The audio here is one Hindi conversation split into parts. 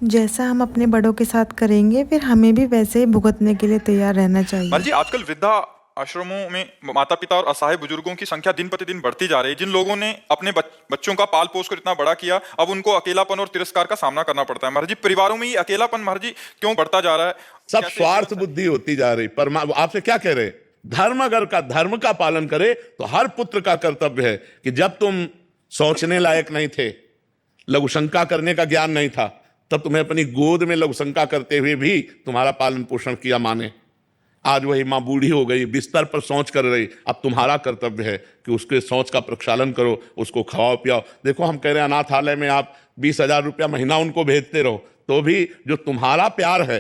जैसा हम अपने बड़ों के साथ करेंगे फिर हमें भी वैसे ही भुगतने के लिए तैयार रहना चाहिए। जी आजकल वृद्धा आश्रमों में माता पिता और असहाय बुजुर्गों की संख्या दिन प्रतिदिन बढ़ती जा रही है। जिन लोगों ने अपने बच्चों का पाल पोस कर इतना बड़ा किया, अब उनको अकेलापन और तिरस्कार का सामना करना पड़ता है। महाराज जी, परिवारों में ये अकेलापन महाराज जी क्यों बढ़ता जा रहा है? सब स्वार्थ बुद्धि होती जा रही। पर आपसे क्या कह रहे, धर्म अगर का धर्म का पालन करे तो हर पुत्र का कर्तव्य है कि जब तुम सोचने लायक नहीं थे, लघुशंका करने का ज्ञान नहीं था, तब तुम्हें अपनी गोद में लघुशंका करते हुए भी तुम्हारा पालन पोषण किया माँ ने। आज वही माँ बूढ़ी हो गई, बिस्तर पर शौच कर रही, अब तुम्हारा कर्तव्य है कि उसके शौच का प्रक्षालन करो, उसको खवाओ पियाओ। देखो हम कह रहे हैं अनाथालय में आप 20,000 रुपया महीना उनको भेजते रहो, तो भी जो तुम्हारा प्यार है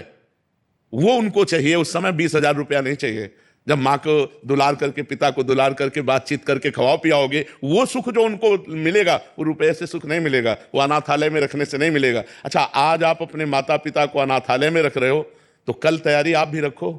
वो उनको चाहिए। उस समय 20,000 रुपया नहीं चाहिए। जब माँ को दुलार करके, पिता को दुलार करके, बातचीत करके खवाओ पियाओगे, वो सुख जो उनको मिलेगा वो रुपये से सुख नहीं मिलेगा, वो अनाथालय में रखने से नहीं मिलेगा। अच्छा, आज आप अपने माता पिता को अनाथालय में रख रहे हो तो कल तैयारी आप भी रखो,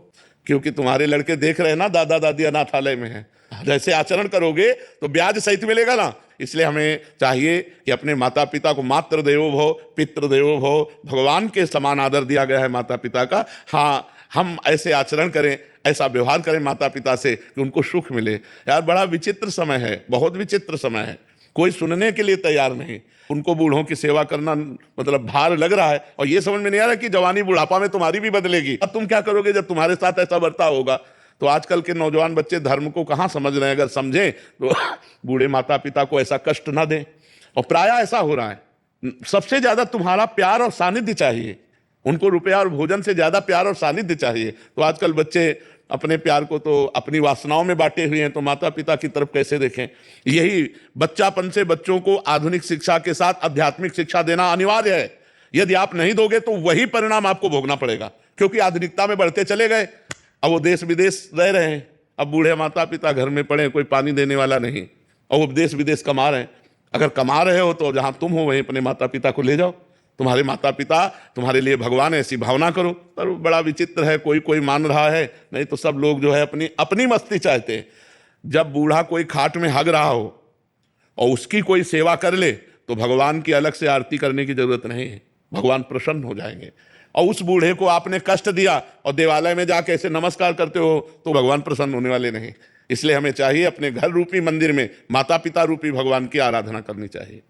क्योंकि तुम्हारे लड़के देख रहे हैं ना दादा दादी अनाथालय में है। जैसे आचरण करोगे तो ब्याज सहित मिलेगा ना। इसलिए हमें चाहिए कि अपने माता पिता को मातृ देवो भव, पितृ देवो भव, भगवान के समान आदर दिया गया है माता पिता का। हाँ, हम ऐसे आचरण करें, ऐसा व्यवहार करें माता पिता से कि उनको सुख मिले। यार बड़ा विचित्र समय है, बहुत विचित्र समय है, कोई सुनने के लिए तैयार नहीं। उनको बूढ़ों की सेवा करना मतलब भार लग रहा है, और ये समझ में नहीं आ रहा कि जवानी बुढ़ापा में तुम्हारी भी बदलेगी। अब तुम क्या करोगे जब तुम्हारे साथ ऐसा बर्ताव होगा? तो आजकल के नौजवान बच्चे धर्म को कहाँ समझ रहे हैं। अगर समझें तो बूढ़े माता पिता को ऐसा कष्ट ना दें। और प्राय ऐसा हो रहा है, सबसे ज्यादा तुम्हारा प्यार और सानिध्य चाहिए, उनको रुपया और भोजन से ज्यादा प्यार और सानिध्य चाहिए। तो आजकल बच्चे अपने प्यार को तो अपनी वासनाओं में बांटे हुए हैं, तो माता पिता की तरफ कैसे देखें। यही बच्चापन से बच्चों को आधुनिक शिक्षा के साथ आध्यात्मिक शिक्षा देना अनिवार्य है। यदि आप नहीं दोगे तो वही परिणाम आपको भोगना पड़ेगा, क्योंकि आधुनिकता में बढ़ते चले गए, अब वो देश विदेश रह रहे हैं। अब बूढ़े माता पिता घर में पड़े, कोई पानी देने वाला नहीं, और वो देश विदेश कमा रहे हैं। अगर कमा रहे हो तो जहां तुम हो वहीं अपने माता पिता को ले जाओ। तुम्हारे माता पिता तुम्हारे लिए भगवान है, ऐसी भावना करो। पर बड़ा विचित्र है, कोई कोई मान रहा है, नहीं तो सब लोग जो है अपनी अपनी मस्ती चाहते हैं। जब बूढ़ा कोई खाट में हग रहा हो और उसकी कोई सेवा कर ले तो भगवान की अलग से आरती करने की जरूरत नहीं है, भगवान प्रसन्न हो जाएंगे। और उस बूढ़े को आपने कष्ट दिया और देवालय में जाके ऐसे नमस्कार करते हो तो भगवान प्रसन्न होने वाले नहीं। इसलिए हमें चाहिए अपने घर रूपी मंदिर में माता पिता रूपी भगवान की आराधना करनी चाहिए।